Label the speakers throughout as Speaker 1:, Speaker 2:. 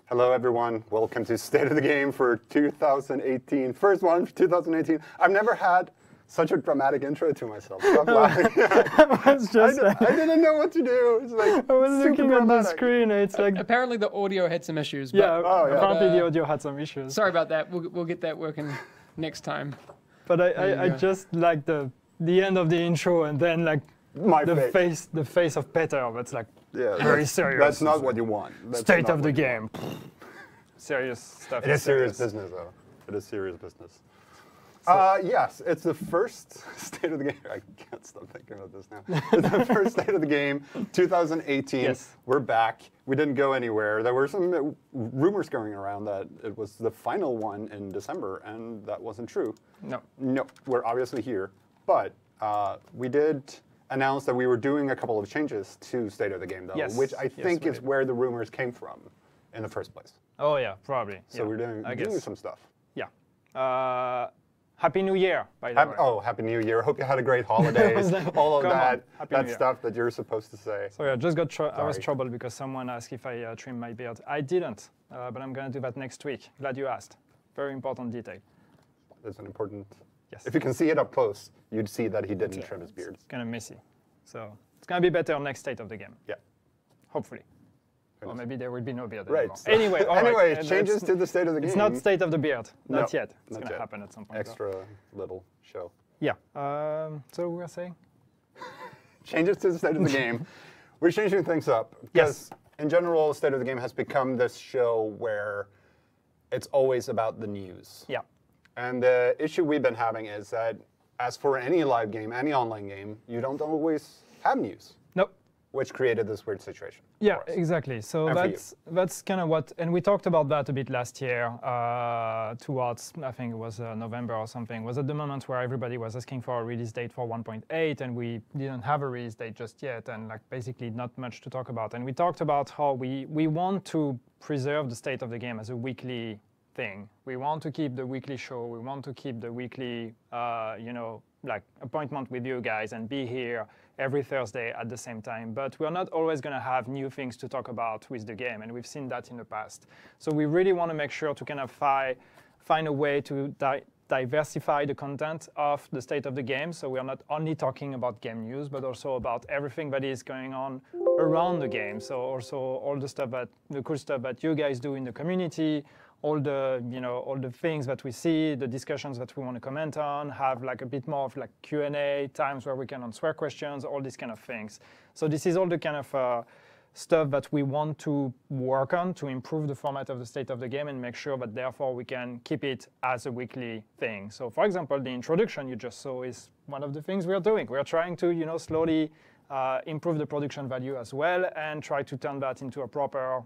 Speaker 1: Hello, everyone. Welcome to State of the Game for 2018. First one for 2018. I've never had such a dramatic intro to myself. Stop laughing. I didn't know what to do. It's like
Speaker 2: I was looking at the screen. It's like
Speaker 3: apparently the audio had some issues.
Speaker 2: Yeah,
Speaker 3: but,
Speaker 2: apparently the audio had some issues.
Speaker 3: Sorry about that. We'll get that working next time.
Speaker 2: But I just like the end of the intro and then like the face of Peter. That's like very serious.
Speaker 1: That's not what you want. That's
Speaker 2: State of the game. Serious stuff.
Speaker 1: It is serious business, though. It is serious business. Yes, it's the first State of the Game. I can't stop thinking about this now. It's the first State of the Game, 2018.
Speaker 2: Yes.
Speaker 1: We're back. We didn't go anywhere. There were some rumors going around that it was the final one in December, and that wasn't true. No, we're obviously here. But we did announce that we were doing a couple of changes to State of the Game, though, which I think is where the rumors came from in the first place.
Speaker 2: Oh, yeah, probably.
Speaker 1: So we're doing some stuff.
Speaker 2: Yeah. Happy New Year, by the way.
Speaker 1: Oh, Happy New Year. Hope you had a great holidays. All of that stuff that you're supposed to say.
Speaker 2: Sorry, I just got I was troubled because someone asked if I trimmed my beard. I didn't, but I'm going to do that next week. Glad you asked. Very important detail.
Speaker 1: That's an important...
Speaker 2: Yes.
Speaker 1: If you can see it up close, you'd see that he didn't trim his beard.
Speaker 2: It's kind of messy. So it's going to be better next State of the Game.
Speaker 1: Yeah.
Speaker 2: Hopefully. Or maybe there will be no beard
Speaker 1: right.
Speaker 2: anymore.
Speaker 1: Anyway, changes to the State of the Game.
Speaker 2: It's not State of the Beard. Not yet. It's
Speaker 1: going
Speaker 2: to happen at some point.
Speaker 1: Extra little show.
Speaker 2: Yeah. So we were saying?
Speaker 1: Changes to the State of the Game. We're changing things up. Because in general, State of the Game has become this show where it's always about the news.
Speaker 2: Yeah.
Speaker 1: And the issue we've been having is that, as for any live game, any online game, you don't always have news.
Speaker 2: Nope.
Speaker 1: Which created this weird situation.
Speaker 2: Yeah, exactly. So that's kind of what, and we talked about that a bit last year, towards, I think it was November or something, was at the moment where everybody was asking for a release date for 1.8, and we didn't have a release date just yet, and like basically not much to talk about. And we talked about how we want to preserve the State of the Game as a weekly thing. We want to keep the weekly show. We want to keep the weekly, like appointment with you guys and be here every Thursday at the same time. But we're not always going to have new things to talk about with the game, and we've seen that in the past. So we really want to make sure to kind of find a way to diversify the content of the State of the Game. So we are not only talking about game news, but also about everything that is going on around the game. So also all the cool stuff that you guys do in the community, all the things that we see, the discussions that we want to comment on, have like a bit more of like Q&A, times where we can answer questions, all these kind of things. So this is all the kind of stuff that we want to work on to improve the format of the State of the Game and make sure that therefore we can keep it as a weekly thing. So for example, the introduction you just saw is one of the things we are doing. We are trying to, slowly improve the production value as well and try to turn that into a proper,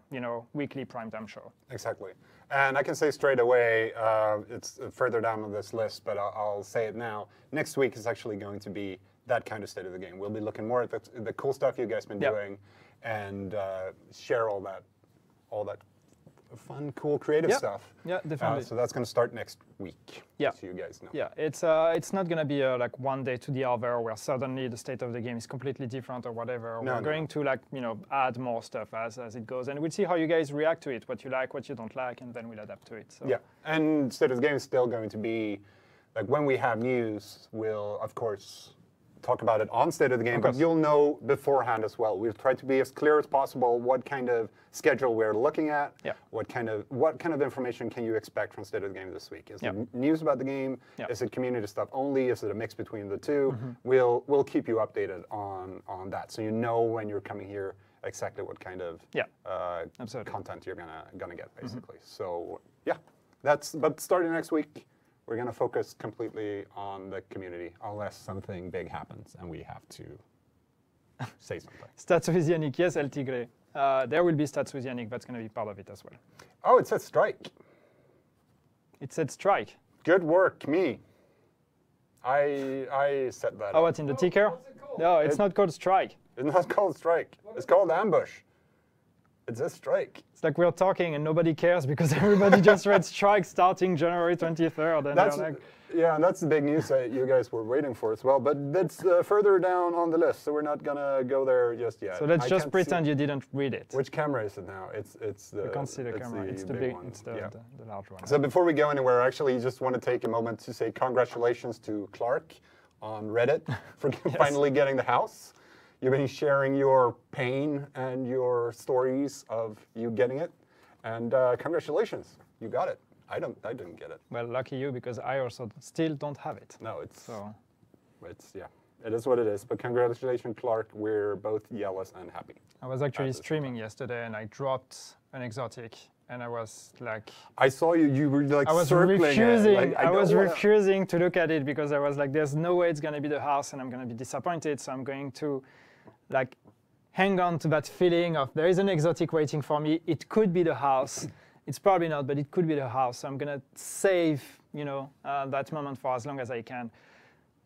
Speaker 2: weekly primetime show.
Speaker 1: Exactly. And I can say straight away, it's further down on this list, but I'll say it now. Next week is actually going to be that kind of State of the Game. We'll be looking more at the cool stuff you guys been doing and share all that fun, cool, creative stuff.
Speaker 2: Yeah, definitely.
Speaker 1: So that's going to start next week, so you guys know.
Speaker 2: Yeah, it's not going to be like one day to the other where suddenly the State of the Game is completely different or whatever. We're going to add more stuff as it goes, and we'll see how you guys react to it, what you like, what you don't like, and then we'll adapt to it. So.
Speaker 1: Yeah, and State of the Game is still going to be, like when we have news, we'll, of course, talk about it on State of the Game, but you'll know beforehand as well. We've tried to be as clear as possible what kind of schedule we're looking at, what kind of information can you expect from State of the Game this week. Is it news about the game? Is it community stuff only? Is it a mix between the two? We'll keep you updated on that, so you know when you're coming here exactly what kind of content you're gonna get, basically. So yeah, but starting next week, We're going to focus completely on the community, unless something big happens and we have to say something.
Speaker 2: Stats with Yannick, yes, El Tigre. There will be stats with Yannick. That's going to be part of it as well.
Speaker 1: Oh, it says strike.
Speaker 2: It said strike.
Speaker 1: Good work, me. I set that.
Speaker 2: Oh, what, in the ticker?
Speaker 3: What's it called?
Speaker 2: No, it's not called strike.
Speaker 1: It's not called strike. It's called ambush. It says strike.
Speaker 2: It's like we're talking and nobody cares because everybody just read strike starting January 23rd. And
Speaker 1: That's,
Speaker 2: they're like,
Speaker 1: yeah, and that's the big news that you guys were waiting for as well. But that's further down on the list, so we're not going to go there just yet.
Speaker 2: so let's just pretend you didn't read it.
Speaker 1: Which camera is it now? It's the.
Speaker 2: You can't see the camera. It's the big one. It's the large one.
Speaker 1: So before we go anywhere, I actually just want to take a moment to say congratulations to Clark on Reddit for finally getting the house. You've been sharing your pain and your stories of you getting it, and congratulations, you got it. I didn't get it.
Speaker 2: Well, lucky you, because I also still don't have it.
Speaker 1: No, it's
Speaker 2: So
Speaker 1: it is what it is. But congratulations, Clark. We're both jealous and happy.
Speaker 2: I was actually streaming yesterday, and I dropped an exotic, and I was like,
Speaker 1: I saw you. You were like
Speaker 2: I was
Speaker 1: circling
Speaker 2: refusing.
Speaker 1: it. Like,
Speaker 2: I was refusing to look at it because I was like, there's no way it's gonna be the house, and I'm gonna be disappointed. So I'm going to, like, hang on to that feeling of there is an exotic waiting for me. It could be the house. It's probably not, but it could be the house. So I'm gonna save, that moment for as long as I can.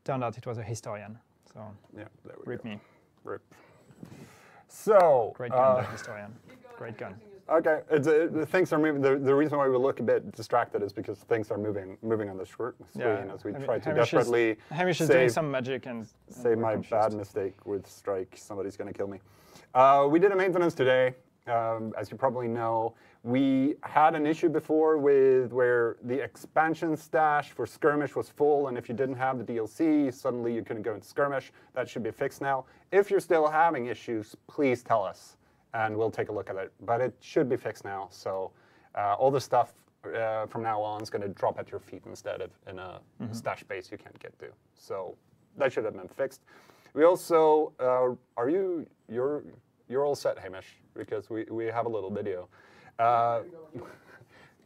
Speaker 2: Turned out it was a historian. So
Speaker 1: yeah, there we
Speaker 2: rip
Speaker 1: go.
Speaker 2: me.
Speaker 1: Rip. So
Speaker 2: Great gun, the historian. Great gun.
Speaker 1: Okay, things are moving. The reason why we look a bit distracted is because things are moving on the screen as we try to desperately
Speaker 2: Hamish is doing some magic and
Speaker 1: save my bad mistake with strike. Somebody's going to kill me. We did a maintenance today. As you probably know, we had an issue before with where the expansion stash for Skirmish was full, and if you didn't have the DLC, suddenly you couldn't go into Skirmish. That should be fixed now. If you're still having issues, please tell us, and we'll take a look at it. But it should be fixed now, so all the stuff from now on is going to drop at your feet instead of in a stash base you can't get to. So that should have been fixed. We also, you're all set, Hamish, because we have a little video.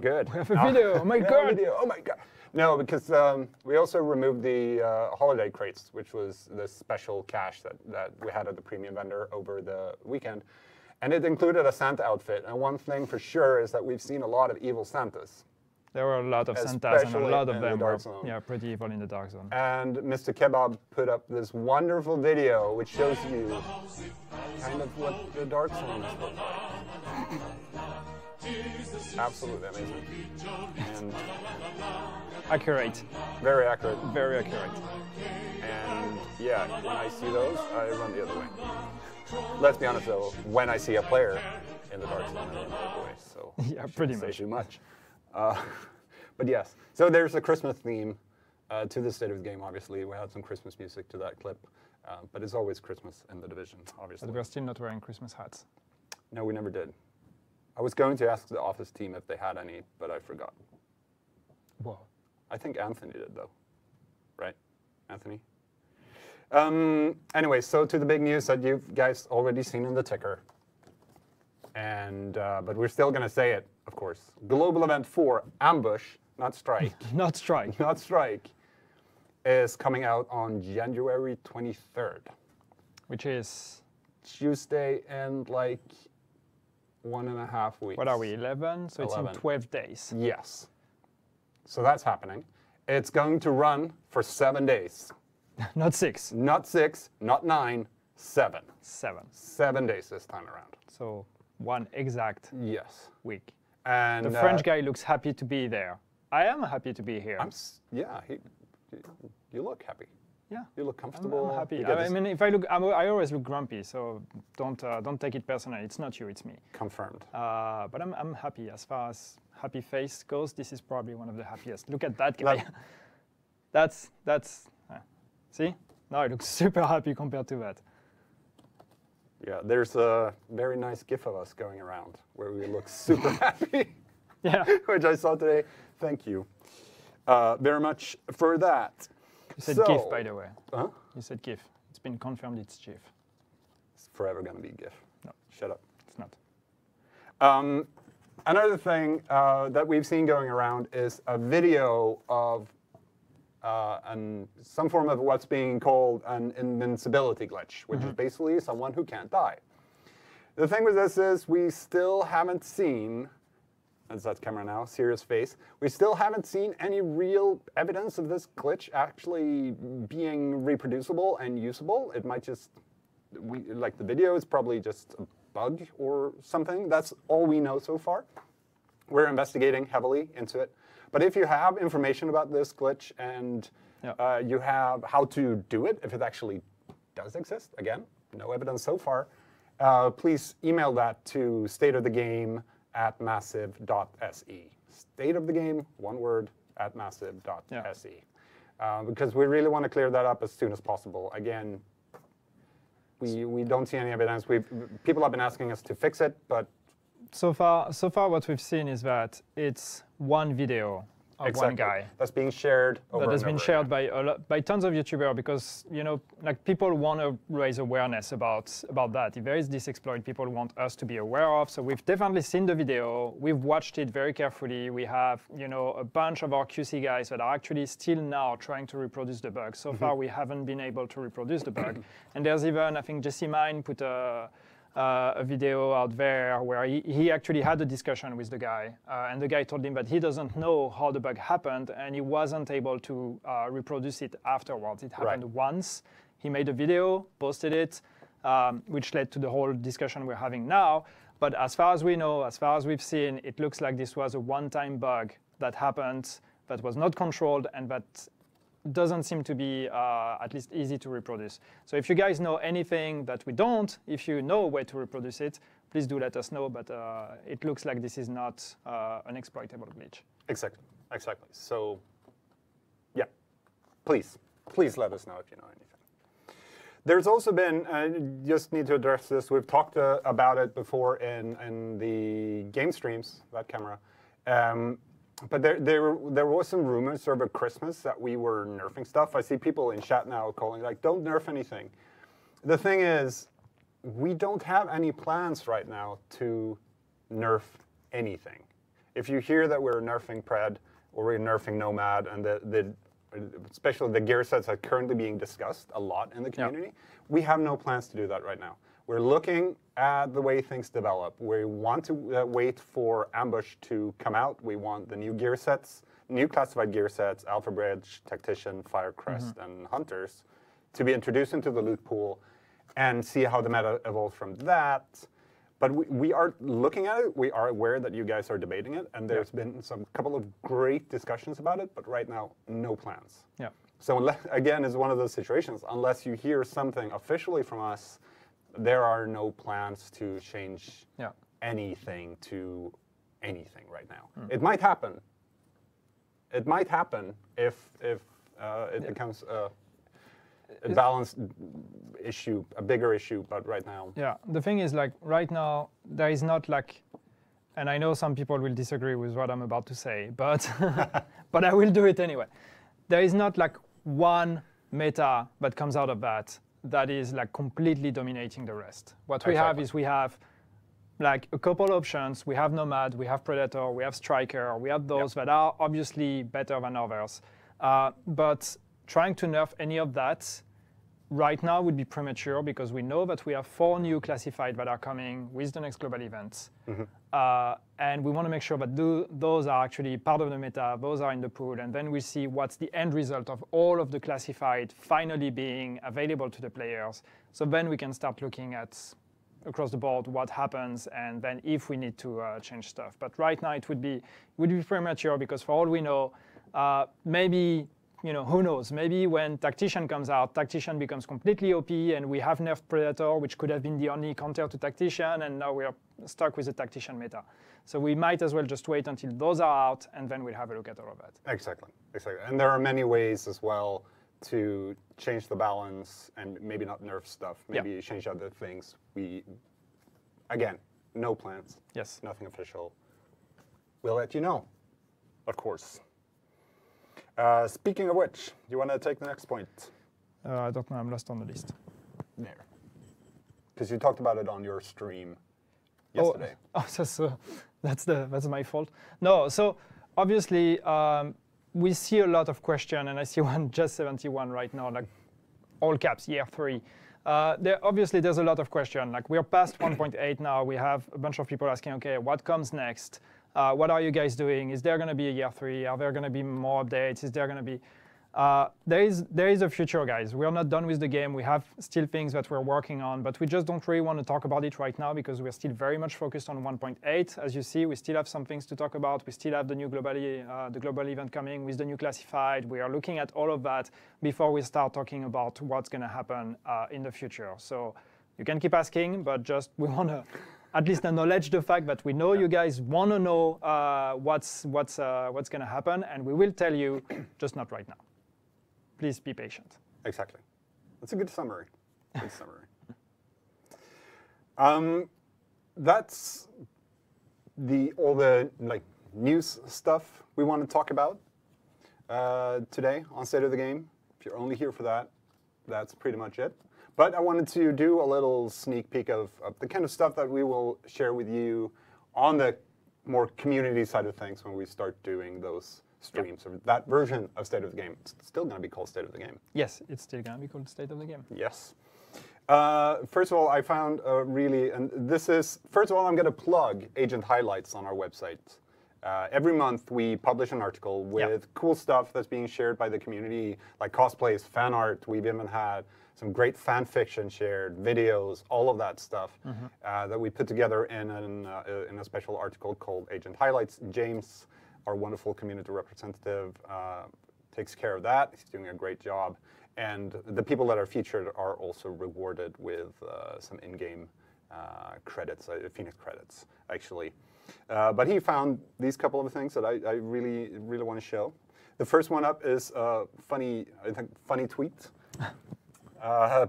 Speaker 1: Good.
Speaker 2: We have a video. Oh my god.
Speaker 1: Oh my god. No, because we also removed the holiday crates, which was the special cache that we had at the premium vendor over the weekend. And it included a Santa outfit. And one thing for sure is that we've seen a lot of evil Santas.
Speaker 2: There were a lot of Santas, and a lot of them were pretty evil in the Dark Zone.
Speaker 1: And Mr. Kebab put up this wonderful video which shows you kind of what the Dark Zone is like. Absolutely amazing. And
Speaker 2: accurate.
Speaker 1: Very accurate.
Speaker 2: Very accurate.
Speaker 1: And yeah, when I see those, I run the other way. Let's be honest though, when I see a player in the Dark Zone, I run the other way. So
Speaker 2: yeah, pretty much.
Speaker 1: Say too much. But yes, so there's a Christmas theme to the state of the game, obviously. We had some Christmas music to that clip, but it's always Christmas in the division, obviously.
Speaker 2: But we're still not wearing Christmas hats.
Speaker 1: No, we never did. I was going to ask the office team if they had any, but I forgot.
Speaker 2: Whoa.
Speaker 1: I think Anthony did, though. Right? Anthony? Anyway, so to the big news that you guys already seen in the ticker. And but we're still going to say it, of course. Global Event 4, Ambush, not Strike.
Speaker 2: Not Strike.
Speaker 1: Not Strike, is coming out on January 23rd.
Speaker 2: Which is?
Speaker 1: Tuesday and like 1.5 weeks.
Speaker 2: What are we, 11? So
Speaker 1: 11.
Speaker 2: it's in 12 days.
Speaker 1: Yes. So that's happening. It's going to run for 7 days.
Speaker 2: Not 6.
Speaker 1: Not 6, not 9, 7.
Speaker 2: 7.
Speaker 1: 7 days this time around.
Speaker 2: So one exact week.
Speaker 1: And
Speaker 2: the French guy looks happy to be there. I am happy to be here.
Speaker 1: You look happy.
Speaker 2: Yeah.
Speaker 1: You look comfortable.
Speaker 2: I'm happy. I mean, if I look, I always look grumpy, so don't take it personally. It's not you, it's me.
Speaker 1: Confirmed.
Speaker 2: But I'm happy. As far as happy face goes, this is probably one of the happiest. Look at that guy. That's see? Now I look super happy compared to that.
Speaker 1: Yeah, there's a very nice GIF of us going around where we look super happy.
Speaker 2: Yeah.
Speaker 1: Which I saw today. Thank you very much for that.
Speaker 2: You said GIF, by the way.
Speaker 1: Huh?
Speaker 2: You said GIF. It's been confirmed it's GIF.
Speaker 1: It's forever going to be GIF.
Speaker 2: No.
Speaker 1: Shut up.
Speaker 2: It's not.
Speaker 1: Another thing that we've seen going around is a video of and some form of what's being called an invincibility glitch, which is basically someone who can't die. The thing with this is we still haven't seen, as that camera now, serious face, we still haven't seen any real evidence of this glitch actually being reproducible and usable. It might just, like the video is probably just a bug or something. That's all we know so far. We're investigating heavily into it. But if you have information about this glitch and you have how to do it, if it actually does exist, again, no evidence so far, please email that to stateofthegame@massive.se. Stateofthegame, one word, @massive.se. Because we really want to clear that up as soon as possible. Again, we don't see any evidence. People have been asking us to fix it, but
Speaker 2: so far what we've seen is that it's one video of one guy
Speaker 1: that's being shared over
Speaker 2: that has
Speaker 1: and
Speaker 2: been
Speaker 1: over
Speaker 2: shared
Speaker 1: again.
Speaker 2: by tons of YouTubers, because like people want to raise awareness about that. If there is this exploit, people want us to be aware of. So we've definitely seen the video. We've watched it very carefully. We have a bunch of our QC guys that are actually still now trying to reproduce the bug. So far we haven't been able to reproduce the bug. And there's even, I think Jesse Mine put a video out there where he actually had a discussion with the guy, and the guy told him that he doesn't know how the bug happened, and he wasn't able to reproduce it afterwards. It happened once. He made a video, posted it, which led to the whole discussion we're having now. But as far as we know, as far as we've seen, it looks like this was a one-time bug that happened, that was not controlled, and that doesn't seem to be at least easy to reproduce. So if you guys know anything that we don't, if you know a way to reproduce it, please do let us know. But it looks like this is not an exploitable glitch.
Speaker 1: Exactly. So, yeah, please let us know if you know anything. There's also been, just need to address this, we've talked about it before in the game streams, that camera. But there was some rumors over Christmas that we were nerfing stuff. I see people in chat now calling like, don't nerf anything. The thing is, we don't have any plans right now to nerf anything. If you hear that we're nerfing Pred or we're nerfing Nomad, and especially the gear sets are currently being discussed a lot in the community, we have no plans to do that right now. We're looking at the way things develop. We want to wait for Ambush to come out. We want the new gear sets, new classified gear sets, Alpha Bridge, Tactician, Firecrest, and Hunters, to be introduced into the loot pool and see how the meta evolves from that. But we are looking at it. We are aware that you guys are debating it, and there's been some couple of great discussions about it, but right now, no plans.
Speaker 2: Yeah.
Speaker 1: So again, it's one of those situations. Unless you hear something officially from us, there are no plans to change anything to anything right now. It might happen. It might happen if it becomes a balanced issue, a bigger issue, but right now.
Speaker 2: Yeah, the thing is, like, right now, there is not like, and I know some people will disagree with what I'm about to say, but but I will do it anyway. There is not like one meta that comes out of that is like completely dominating the rest. What we have is we have like a couple options. We have Nomad, we have Predator, we have Striker, we have those that are obviously better than others. But trying to nerf any of that right now would be premature, because we know that we have 4 new classified that are coming with the next global events. And we want to make sure that those are actually part of the meta, those are in the pool, and then we see what's the end result of all of the classified finally being available to the players. So then we can start looking at across the board what happens, and then if we need to change stuff. But right now it would be premature, because for all we know, maybe, who knows? Maybe when Tactician comes out, Tactician becomes completely OP, and we have nerfed Predator, which could have been the only counter to Tactician, and now we are stuck with the Tactician meta. So we might as well just wait until those are out, and then we'll have a look at all of that.
Speaker 1: Exactly. And there are many ways as well to change the balance and maybe not nerf stuff, maybe change other things. Again, no plans.
Speaker 2: Yes.
Speaker 1: Nothing official. We'll let you know, of course. Speaking of which, you want to take the next point?
Speaker 2: I don't know. I'm lost on the list.
Speaker 1: There. Because you talked about it on your stream yesterday.
Speaker 2: That's my fault. No, so obviously we see a lot of questions, and I see one just 71 right now, like all caps, year 3. Obviously, there's a lot of questions. Like we're past 1.8 now. We have a bunch of people asking, okay, what comes next? What are you guys doing? Is there going to be a year 3? Are there going to be more updates? Is there going to be? There is a future, guys. We're not done with the game. We have still things that we're working on, but we just don't really want to talk about it right now because we're still very much focused on 1.8. As you see, we still have some things to talk about. We still have the new the global event coming with the new classified. We are looking at all of that before we start talking about what's going to happen in the future. So you can keep asking, but just we want to at least acknowledge the fact that we know you guys want to know what's going to happen, and we will tell you, just not right now. Please be patient.
Speaker 1: Exactly. That's a good summary. Good summary. That's all the news stuff we want to talk about today on State of the Game. If you're only here for that, that's pretty much it. But I wanted to do a little sneak peek of the kind of stuff that we will share with you on the more community side of things when we start doing those streams. Yep. That version of State of the Game. It's still going to be called State of the Game.
Speaker 2: Yes, it's still going to be called State of the Game.
Speaker 1: Yes. First of all, I found first of all, I'm going to plug Agent Highlights on our website. Every month, we publish an article with cool stuff that's being shared by the community, like cosplays, fan art. We've even had some great fan fiction shared, videos, all of that stuff that we put together in a special article called Agent Highlights. James, our wonderful community representative, takes care of that. He's doing a great job. And the people that are featured are also rewarded with some in-game credits, Phoenix credits, actually. But he found these couple of things that I really, really want to show. The first one up is a funny tweet.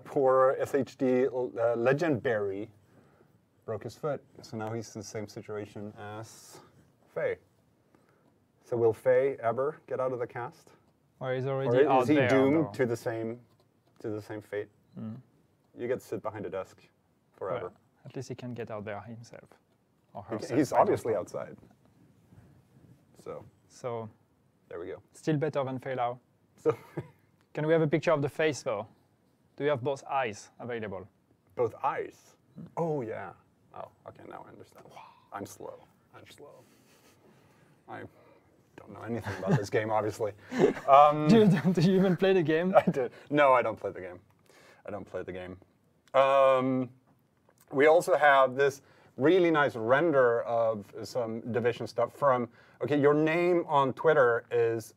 Speaker 1: Poor SHD Legend Barry broke his foot, so now he's in the same situation as Faye. So will Faye ever get out of the cast?
Speaker 2: Or is already out there?
Speaker 1: Is he doomed to the same fate? Mm. You get to sit behind a desk forever.
Speaker 2: Well, at least he can get out there himself. Or herself.
Speaker 1: He's obviously outside.
Speaker 2: So
Speaker 1: there we go.
Speaker 2: Still better than Faye Lau.
Speaker 1: So
Speaker 2: can we have a picture of the face though? Do you have both eyes available?
Speaker 1: Both eyes? Mm. Oh yeah. Oh, okay, now I understand. Wow. I'm slow. I don't know anything about this game, obviously.
Speaker 2: Do you even play the game?
Speaker 1: I did. No, I don't play the game. We also have this really nice render of some Division stuff from, okay, your name on Twitter is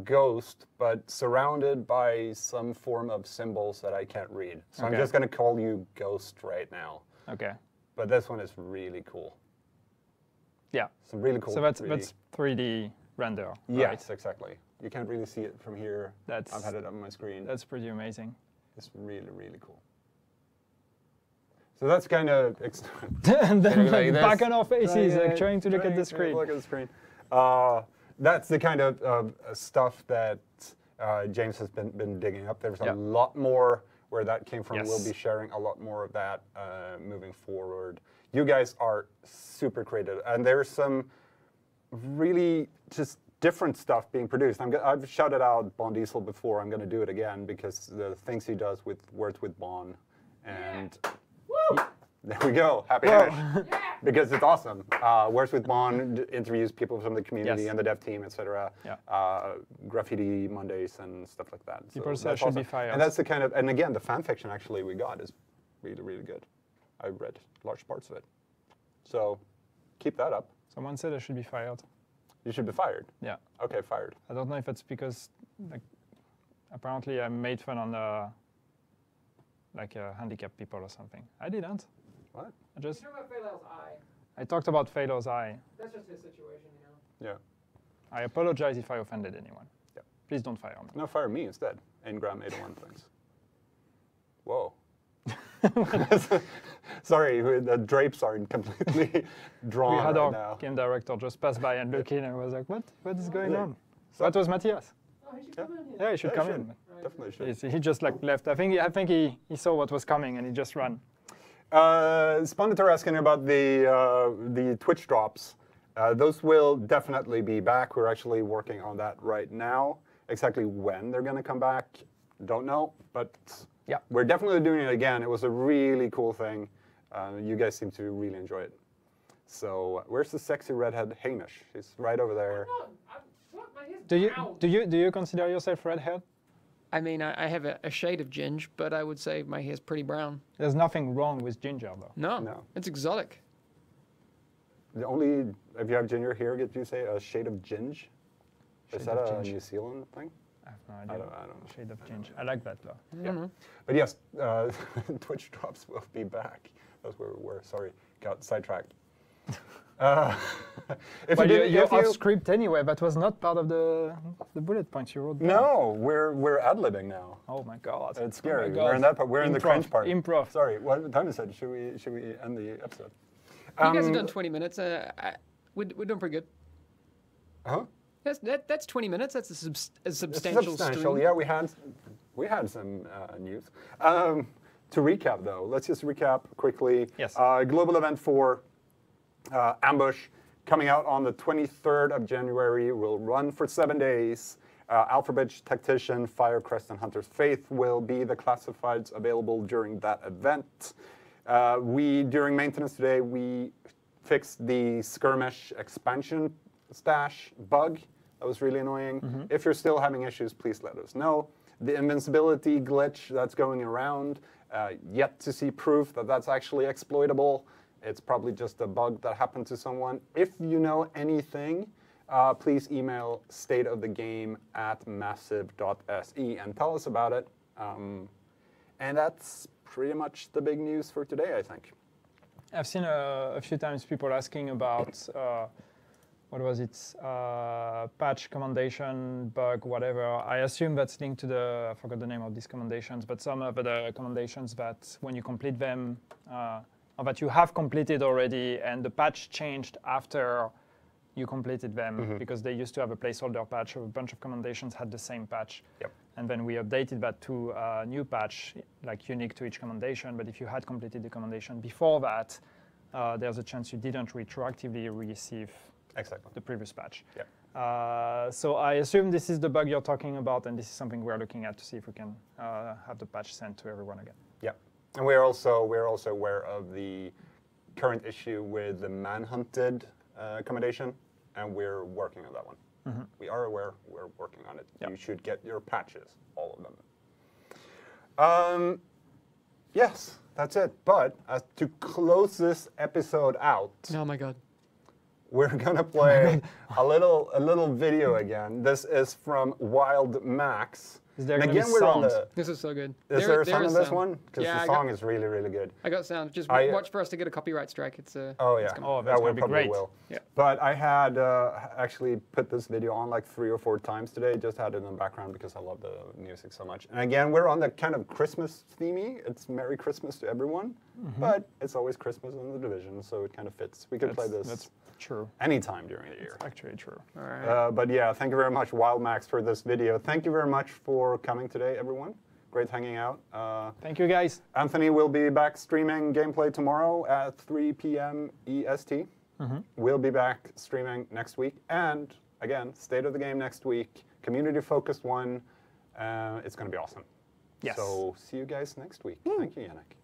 Speaker 1: Ghost, but surrounded by some form of symbols that I can't read. So I'm just going to call you Ghost right now.
Speaker 2: Okay.
Speaker 1: But this one is really cool.
Speaker 2: Yeah.
Speaker 1: Some really cool.
Speaker 2: So that's 3D render. Right?
Speaker 1: Yes, exactly. You can't really see it from here. I've had it on my screen.
Speaker 2: That's pretty amazing.
Speaker 1: It's really, really cool. So that's kind of
Speaker 2: and then like back on our faces, trying to look at the screen.
Speaker 1: Look at the screen. That's the kind of stuff that James has been digging up. There's a lot more where that came from. Yes. We'll be sharing a lot more of that moving forward. You guys are super creative, and there's some really just different stuff being produced. I've shouted out Bon Diesel before. I'm going to do it again because the things he does with Words with Bon, and there we go, happy finish. Because it's awesome. Words with Bon interviews people from the community and the dev team, etc. Graffiti Mondays and stuff like that.
Speaker 2: People say should be fired.
Speaker 1: And that's the kind of, and again, the fan fiction actually we got is really, really good. I read large parts of it. So keep that up.
Speaker 2: Someone said I should be fired.
Speaker 1: You should be fired?
Speaker 2: Yeah.
Speaker 1: Okay, fired.
Speaker 2: I don't know if it's because apparently I made fun on handicapped people or something. I didn't.
Speaker 1: What?
Speaker 3: You're talking about Faye Lau's eye.
Speaker 2: I talked about Faye Lau's eye.
Speaker 3: That's just his situation, you know?
Speaker 1: Yeah.
Speaker 2: I apologize if I offended anyone.
Speaker 1: Yeah.
Speaker 2: Please don't fire me.
Speaker 1: No, fire me instead. Engram 801 things. Whoa. Sorry, the drapes aren't completely drawn.
Speaker 2: We had
Speaker 1: right
Speaker 2: our
Speaker 1: now.
Speaker 2: game director just pass by and look in and was like, what is going on? So that was Matthias.
Speaker 3: Oh, he should come in here.
Speaker 2: Yeah, he should come in.
Speaker 1: Definitely should.
Speaker 2: He just left. I think he saw what was coming and he just ran.
Speaker 1: Sponitor asking about the Twitch drops. Those will definitely be back. We're actually working on that right now. Exactly when they're going to come back, don't know, but
Speaker 2: yeah,
Speaker 1: we're definitely doing it again. It was a really cool thing. You guys seem to really enjoy it. So where's the sexy redhead Hamish? He's right over there.
Speaker 2: Do you consider yourself redhead?
Speaker 4: I mean, I have a shade of ginge, but I would say my hair's pretty brown.
Speaker 2: There's nothing wrong with ginger, though.
Speaker 4: No, it's exotic.
Speaker 1: The only, if you have ginger here, did you say a shade of ginge? Is that a New Zealand thing?
Speaker 2: I have no idea.
Speaker 1: I don't know.
Speaker 2: Shade of ginger. I like that, though.
Speaker 1: Yeah. But yes, Twitch drops will be back. That's where we were. Sorry, got sidetracked.
Speaker 2: But you're off script anyway. That was not part of the bullet points you wrote down.
Speaker 1: No, we're ad-libbing now.
Speaker 2: Oh my god,
Speaker 1: it's scary.
Speaker 2: Oh my god.
Speaker 1: We're in that part. We're in the cringe part.
Speaker 2: Improv.
Speaker 1: Sorry, what time is it? Should we end the episode?
Speaker 4: You guys have done 20 minutes. We're doing pretty good.
Speaker 1: Huh?
Speaker 4: That's 20 minutes. That's a substantial stream.
Speaker 1: Yeah, we had some news. To recap, though, let's just recap quickly.
Speaker 2: Yes.
Speaker 1: Global event 4, Ambush, coming out on the 23rd of January. Will run for 7 days. Alpha Bitch, Tactician, Firecrest, and Hunter's Faith will be the classifieds available during that event. During maintenance today, we fixed the skirmish expansion stash bug. That was really annoying. If you're still having issues, please let us know. The invincibility glitch that's going around, yet to see proof that that's actually exploitable. It's probably just a bug that happened to someone. If you know anything, please email stateofthegame@massive.se and tell us about it. And that's pretty much the big news for today, I think.
Speaker 2: I've seen a few times people asking about, what was it, patch commendation, bug, whatever. I assume that's linked to the, I forgot the name of these commendations, but some of the commendations that when you complete them, or that you have completed already and the patch changed after you completed them, because they used to have a placeholder patch, a bunch of commendations had the same patch.
Speaker 1: Yep.
Speaker 2: And then we updated that to a new patch, like unique to each commendation. But if you had completed the commendation before that, there's a chance you didn't retroactively receive the previous patch.
Speaker 1: Yep.
Speaker 2: So I assume this is the bug you're talking about, and this is something we're looking at to see if we can have the patch sent to everyone again.
Speaker 1: Yeah, and we're also aware of the current issue with the manhunted accommodation, and we're working on that one. We are aware, we're working on it. Yep. You should get your patches, all of them. Yes, that's it. But to close this episode out,
Speaker 4: oh my god,
Speaker 1: we're gonna play a little video again. This is from Wild Max.
Speaker 2: Is there gonna be sound?
Speaker 4: This is so good.
Speaker 1: Is there a sound in this one? Because the song is really, really good.
Speaker 4: I got sound. Just watch for us to get a copyright strike. It's
Speaker 1: oh yeah.
Speaker 2: That's gonna be great.
Speaker 1: Will.
Speaker 4: Yeah.
Speaker 1: But I had actually put this video on like 3 or 4 times today. Just had it in the background because I love the music so much. And again, we're on the kind of Christmas themey. It's Merry Christmas to everyone, but it's always Christmas in the Division, so it kind of fits. We could play this.
Speaker 2: That's true.
Speaker 1: Anytime during the year.
Speaker 2: It's actually true.
Speaker 4: All right.
Speaker 1: But yeah, thank you very much, Wild Max, for this video. Thank you very much for coming today, everyone. Great hanging out.
Speaker 2: Thank you, guys.
Speaker 1: Anthony will be back streaming gameplay tomorrow at 3 p.m. EST. We'll be back streaming next week. And again, State of the Game next week. Community-focused one. It's going to be awesome.
Speaker 2: Yes.
Speaker 1: So see you guys next week. Thank you, Yannick.